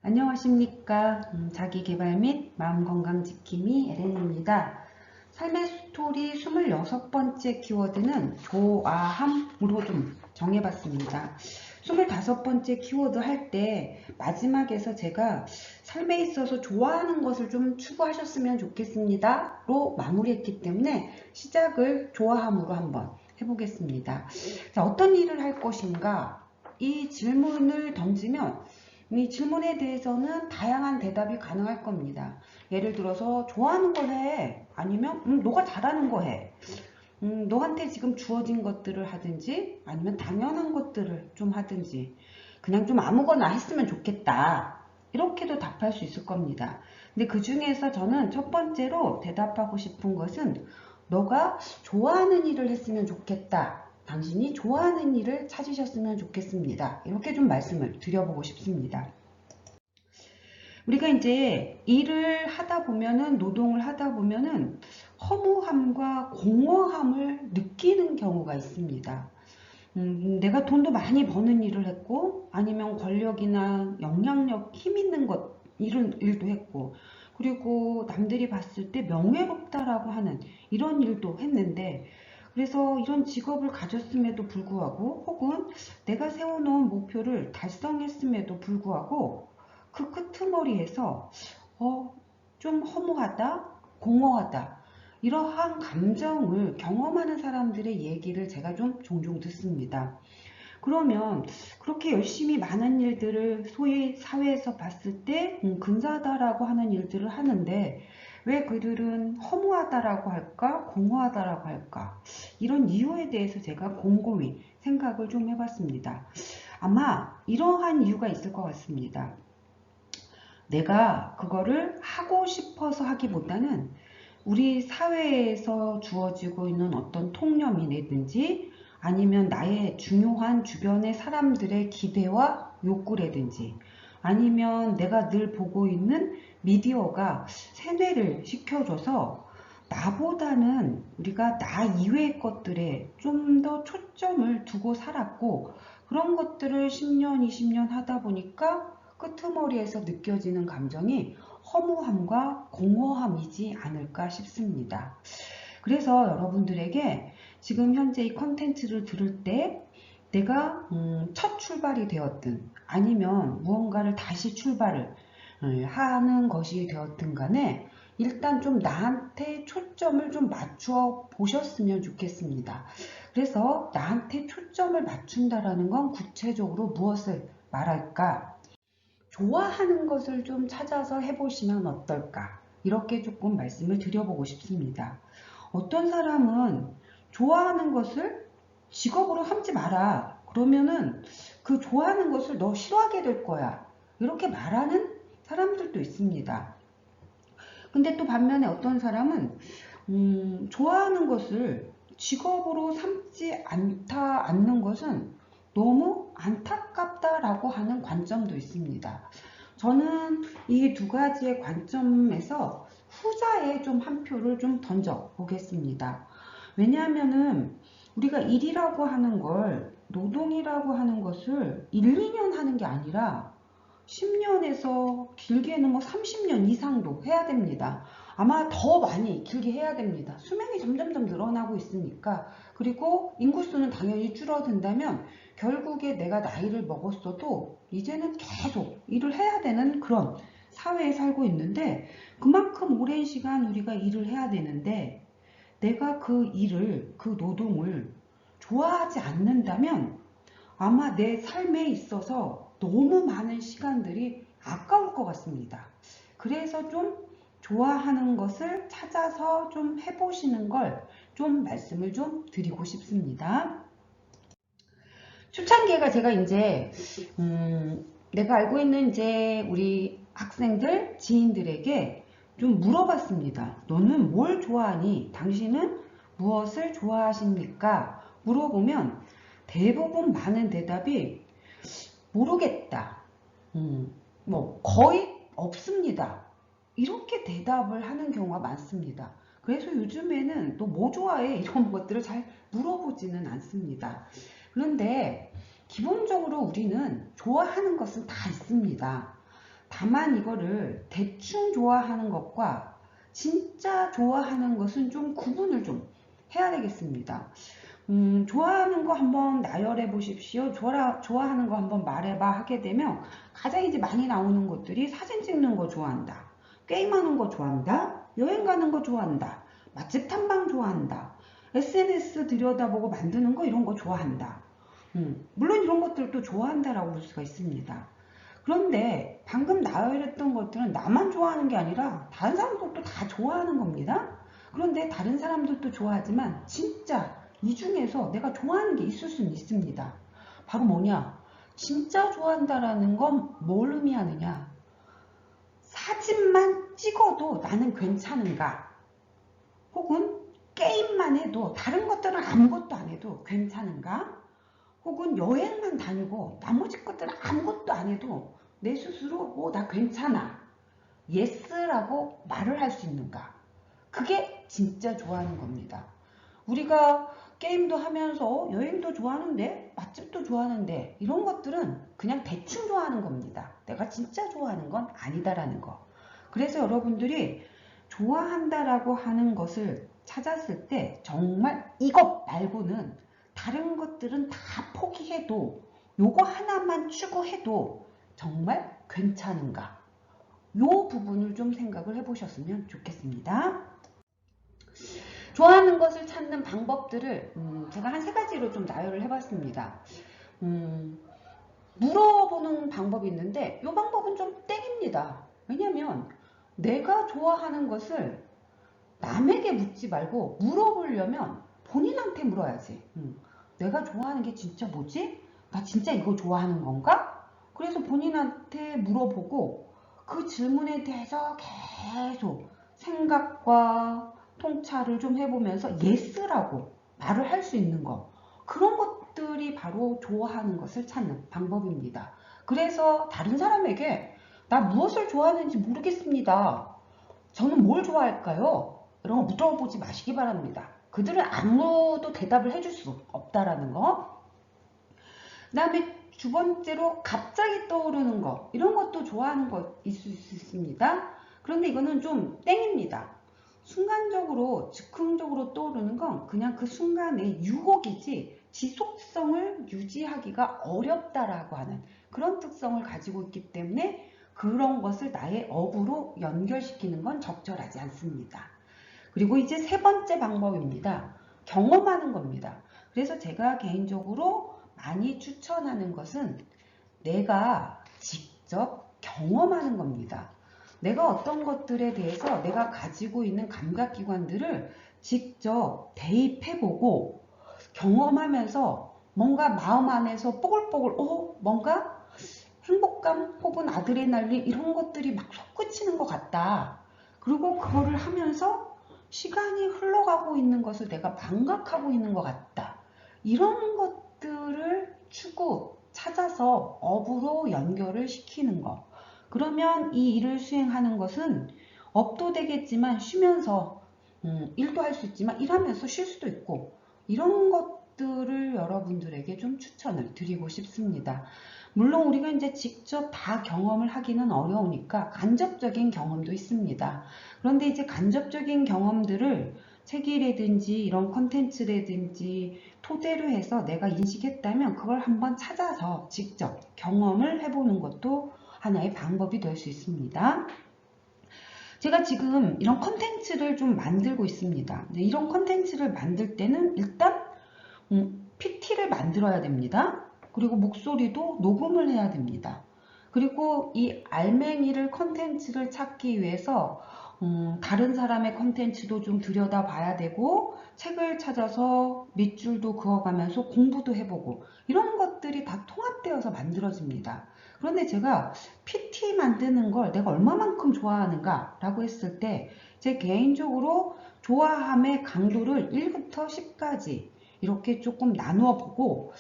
안녕하십니까. 자기계발 및 마음건강 지킴이 에렌입니다. 삶의 스토리 26번째 키워드는 좋아함으로 좀 정해봤습니다. 25번째 키워드 할 때 마지막에서 제가 삶에 있어서 좋아하는 것을 좀 추구하셨으면 좋겠습니다. 로 마무리했기 때문에 시작을 좋아함으로 한번 해보겠습니다. 자, 어떤 일을 할 것인가? 이 질문을 던지면 이 질문에 대해서는 다양한 대답이 가능할 겁니다. 예를 들어서 좋아하는 걸 해. 아니면 너가 잘하는 거 해. 너한테 지금 주어진 것들을 하든지 아니면 당연한 것들을 좀 하든지 그냥 좀 아무거나 했으면 좋겠다. 이렇게도 답할 수 있을 겁니다. 근데 그 중에서 저는 첫 번째로 대답하고 싶은 것은 너가 좋아하는 일을 했으면 좋겠다. 당신이 좋아하는 일을 찾으셨으면 좋겠습니다. 이렇게 좀 말씀을 드려보고 싶습니다. 우리가 이제 일을 하다 보면은, 노동을 하다 보면은 허무함과 공허함을 느끼는 경우가 있습니다. 내가 돈도 많이 버는 일을 했고, 아니면 권력이나 영향력, 힘 있는 것, 이런 일도 했고, 그리고 남들이 봤을 때 명예롭다라고 하는 이런 일도 했는데, 그래서 이런 직업을 가졌음에도 불구하고, 혹은 내가 세워놓은 목표를 달성했음에도 불구하고, 그 끄트머리에서, 어, 좀 허무하다, 공허하다, 이러한 감정을 경험하는 사람들의 얘기를 제가 좀 종종 듣습니다. 그러면 그렇게 열심히 많은 일들을 소위 사회에서 봤을 때 근사하다라고 하는 일들을 하는데 왜 그들은 허무하다라고 할까, 공허하다라고 할까? 이런 이유에 대해서 제가 곰곰이 생각을 좀 해봤습니다. 아마 이러한 이유가 있을 것 같습니다. 내가 그거를 하고 싶어서 하기보다는 우리 사회에서 주어지고 있는 어떤 통념이라든지 아니면 나의 중요한 주변의 사람들의 기대와 욕구라든지 아니면 내가 늘 보고 있는 미디어가 세뇌를 시켜줘서 나보다는 우리가 나 이외의 것들에 좀 더 초점을 두고 살았고 그런 것들을 10년, 20년 하다 보니까 끄트머리에서 느껴지는 감정이 허무함과 공허함이지 않을까 싶습니다. 그래서 여러분들에게 지금 현재 이 컨텐츠를 들을 때 내가 첫 출발이 되었든 아니면 무언가를 다시 출발을 하는 것이 되었든 간에 일단 좀 나한테 초점을 좀 맞추어 보셨으면 좋겠습니다. 그래서 나한테 초점을 맞춘다라는 건 구체적으로 무엇을 말할까? 좋아하는 것을 좀 찾아서 해보시면 어떨까? 이렇게 조금 말씀을 드려보고 싶습니다. 어떤 사람은 좋아하는 것을 직업으로 삼지 마라. 그러면은 그 좋아하는 것을 너 싫어하게 될 거야. 이렇게 말하는 사람들도 있습니다. 근데 또 반면에 어떤 사람은 좋아하는 것을 직업으로 삼지 않는 것은 너무 안타깝다라고 하는 관점도 있습니다. 저는 이 두 가지의 관점에서 후자에 좀 한 표를 좀 던져 보겠습니다. 왜냐하면은 우리가 일이라고 하는 걸, 노동이라고 하는 것을 1, 2년 하는 게 아니라 10년에서 길게는 뭐 30년 이상도 해야 됩니다. 아마 더 많이 길게 해야 됩니다. 수명이 점점점 늘어나고 있으니까. 그리고 인구수는 당연히 줄어든다면 결국에 내가 나이를 먹었어도 이제는 계속 일을 해야 되는 그런 사회에 살고 있는데 그만큼 오랜 시간 우리가 일을 해야 되는데 내가 그 일을, 그 노동을 좋아하지 않는다면 아마 내 삶에 있어서 너무 많은 시간들이 아까울 것 같습니다. 그래서 좀 좋아하는 것을 찾아서 좀 해보시는 걸 좀 말씀을 좀 드리고 싶습니다. 초창기가 제가 이제 내가 알고 있는 이제 우리 학생들, 지인들에게 좀 물어봤습니다. 너는 뭘 좋아하니? 당신은 무엇을 좋아하십니까? 물어보면 대부분 많은 대답이 모르겠다. 뭐 거의 없습니다. 이렇게 대답을 하는 경우가 많습니다. 그래서 요즘에는 또 뭐 좋아해? 이런 것들을 잘 물어보지는 않습니다. 그런데 기본적으로 우리는 좋아하는 것은 다 있습니다. 다만 이거를 대충 좋아하는 것과 진짜 좋아하는 것은 좀 구분을 좀 해야 되겠습니다. 좋아하는 거 한번 나열해 보십시오. 좋아하는 거 한번 말해봐 하게 되면 가장 이제 많이 나오는 것들이 사진 찍는 거 좋아한다. 게임하는 거 좋아한다. 여행 가는 거 좋아한다. 맛집 탐방 좋아한다. SNS 들여다보고 만드는 거 이런 거 좋아한다. 물론 이런 것들도 좋아한다라고 볼 수가 있습니다. 그런데 방금 나열했던 것들은 나만 좋아하는 게 아니라 다른 사람들도 다 좋아하는 겁니다. 그런데 다른 사람들도 좋아하지만 진짜 이 중에서 내가 좋아하는 게 있을 수는 있습니다. 바로 뭐냐? 진짜 좋아한다라는 건 뭘 의미하느냐? 사진만 찍어도 나는 괜찮은가? 혹은 게임만 해도 다른 것들은 아무것도 안 해도 괜찮은가? 혹은 여행만 다니고 나머지 것들은 아무것도 안 해도 내 스스로 나 괜찮아. 예스라고 말을 할 수 있는가? 그게 진짜 좋아하는 겁니다. 우리가 게임도 하면서 여행도 좋아하는데 맛집도 좋아하는데 이런 것들은 그냥 대충 좋아하는 겁니다. 내가 진짜 좋아하는 건 아니다라는 거. 그래서 여러분들이 좋아한다라고 하는 것을 찾았을 때 정말 이것 말고는 다른 것들은 다 포기해도 요거 하나만 추구해도 정말 괜찮은가? 요 부분을 좀 생각을 해보셨으면 좋겠습니다. 좋아하는 것을 찾는 방법들을 제가 한 3가지로 좀 나열을 해봤습니다. 물어보는 방법이 있는데 이 방법은 좀 땡입니다. 왜냐면 내가 좋아하는 것을 남에게 묻지 말고 물어보려면 본인한테 물어야지. 내가 좋아하는 게 진짜 뭐지? 나 진짜 이거 좋아하는 건가? 그래서 본인한테 물어보고 그 질문에 대해서 계속 생각과 통찰을 좀 해보면서 예스라고 말을 할 수 있는 거. 그런 것들이 바로 좋아하는 것을 찾는 방법입니다. 그래서 다른 사람에게 나 무엇을 좋아하는지 모르겠습니다. 저는 뭘 좋아할까요? 이런 거 물어보지 마시기 바랍니다. 그들은 아무도 대답을 해줄 수 없다라는 거. 그 다음에 2번째로 갑자기 떠오르는 거. 이런 것도 좋아하는 거 있을 수 있습니다. 그런데 이거는 좀 땡입니다. 순간적으로 즉흥적으로 떠오르는 건 그냥 그 순간의 유혹이지 지속성을 유지하기가 어렵다라고 하는 그런 특성을 가지고 있기 때문에 그런 것을 나의 업으로 연결시키는 건 적절하지 않습니다. 그리고 이제 3번째 방법입니다. 경험하는 겁니다. 그래서 제가 개인적으로 많이 추천하는 것은 내가 직접 경험하는 겁니다. 내가 어떤 것들에 대해서 내가 가지고 있는 감각기관들을 직접 대입해보고 경험하면서 뭔가 마음 안에서 뽀글뽀글 뭔가 행복감 혹은 아드레날린 이런 것들이 막 솟구치는 것 같다. 그리고 그거를 하면서 시간이 흘러가고 있는 것을 내가 망각하고 있는 것 같다. 이런 것들을 찾아서 업으로 연결을 시키는 것. 그러면 이 일을 수행하는 것은 업도 되겠지만 쉬면서 일도 할 수 있지만 일하면서 쉴 수도 있고 이런 것들을 여러분들에게 좀 추천을 드리고 싶습니다. 물론 우리가 이제 직접 다 경험을 하기는 어려우니까 간접적인 경험도 있습니다. 그런데 이제 간접적인 경험들을 책이라든지 이런 컨텐츠라든지 토대로 해서 내가 인식했다면 그걸 한번 찾아서 직접 경험을 해보는 것도 하나의 방법이 될 수 있습니다. 제가 지금 이런 컨텐츠를 좀 만들고 있습니다. 이런 컨텐츠를 만들 때는 일단 PT를 만들어야 됩니다. 그리고 목소리도 녹음을 해야 됩니다. 그리고 이 알맹이를 컨텐츠를 찾기 위해서 다른 사람의 컨텐츠도 좀 들여다봐야 되고 책을 찾아서 밑줄도 그어가면서 공부도 해보고 이런 것들이 다 통합되어서 만들어집니다. 그런데 제가 PT 만드는 걸 내가 얼마만큼 좋아하는가 라고 했을 때 제 개인적으로 좋아함의 강도를 1부터 10까지 이렇게 조금 나누어 보고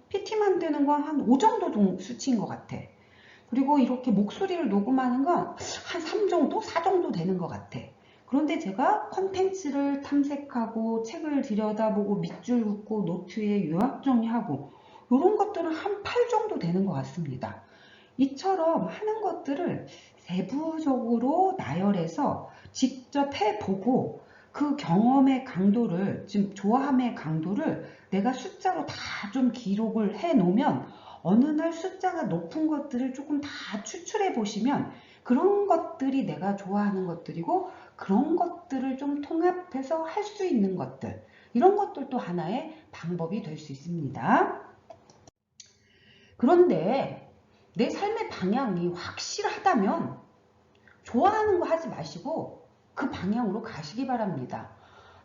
PT 만드는 건 한 5 정도 수치인 것 같아. 그리고 이렇게 목소리를 녹음하는 건 한 3 정도? 4 정도 되는 것 같아. 그런데 제가 컨텐츠를 탐색하고 책을 들여다보고 밑줄 긋고 노트에 요약 정리하고 이런 것들은 한 8 정도 되는 것 같습니다. 이처럼 하는 것들을 세부적으로 나열해서 직접 해보고 그 경험의 강도를, 지금 좋아함의 강도를 내가 숫자로 다 좀 기록을 해 놓으면 어느 날 숫자가 높은 것들을 조금 다 추출해 보시면 그런 것들이 내가 좋아하는 것들이고 그런 것들을 좀 통합해서 할 수 있는 것들, 이런 것들도 하나의 방법이 될 수 있습니다. 그런데 내 삶의 방향이 확실하다면 좋아하는 거 하지 마시고 그 방향으로 가시기 바랍니다.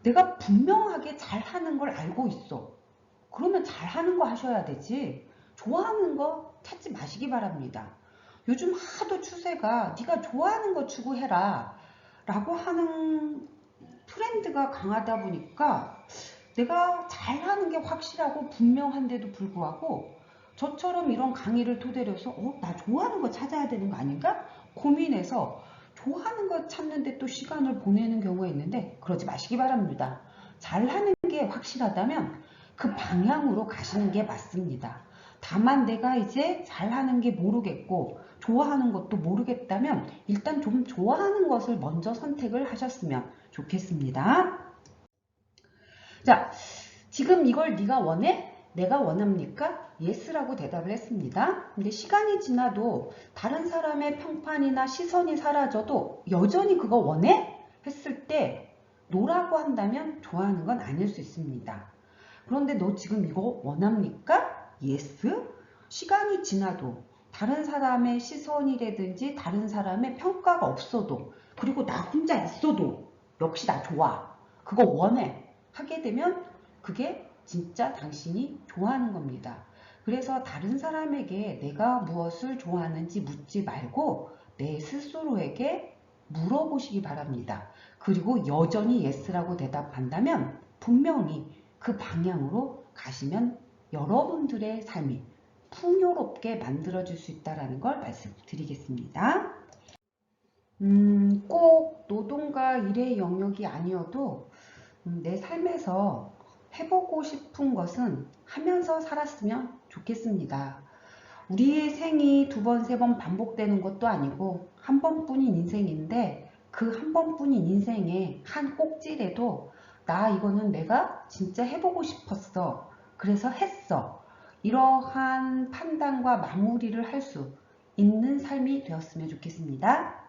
내가 분명하게 잘하는 걸 알고 있어. 그러면 잘하는 거 하셔야 되지. 좋아하는 거 찾지 마시기 바랍니다. 요즘 하도 추세가 네가 좋아하는 거 추구해라 라고 하는 트렌드가 강하다 보니까 내가 잘하는 게 확실하고 분명한데도 불구하고 저처럼 이런 강의를 토대로 해서 나 좋아하는 거 찾아야 되는 거 아닌가? 고민해서 좋아하는 거 찾는데 또 시간을 보내는 경우가 있는데 그러지 마시기 바랍니다. 잘하는 게 확실하다면 그 방향으로 가시는 게 맞습니다. 다만 내가 이제 잘하는 게 모르겠고 좋아하는 것도 모르겠다면 일단 좀 좋아하는 것을 먼저 선택을 하셨으면 좋겠습니다. 자, 지금 이걸 네가 원해? 내가 원합니까? 예스라고 대답을 했습니다. 근데 시간이 지나도 다른 사람의 평판이나 시선이 사라져도 여전히 그거 원해? 했을 때 노라고 한다면 좋아하는 건 아닐 수 있습니다. 그런데 너 지금 이거 원합니까? 예스? 시간이 지나도 다른 사람의 시선이라든지 다른 사람의 평가가 없어도 그리고 나 혼자 있어도 역시 나 좋아. 그거 원해. 하게 되면 그게 진짜 당신이 좋아하는 겁니다. 그래서 다른 사람에게 내가 무엇을 좋아하는지 묻지 말고 내 스스로에게 물어보시기 바랍니다. 그리고 여전히 예스라고 대답한다면 분명히 그 방향으로 가시면 여러분들의 삶이 풍요롭게 만들어질 수 있다는 걸 말씀드리겠습니다. 꼭 노동과 일의 영역이 아니어도 내 삶에서 해보고 싶은 것은 하면서 살았으면 좋겠습니다. 우리의 생이 두 번, 세 번 반복되는 것도 아니고 한 번뿐인 인생인데 그 한 번뿐인 인생의 한 꼭지라도 나 이거는 내가 진짜 해보고 싶었어. 그래서 했어. 이러한 판단과 마무리를 할 수 있는 삶이 되었으면 좋겠습니다.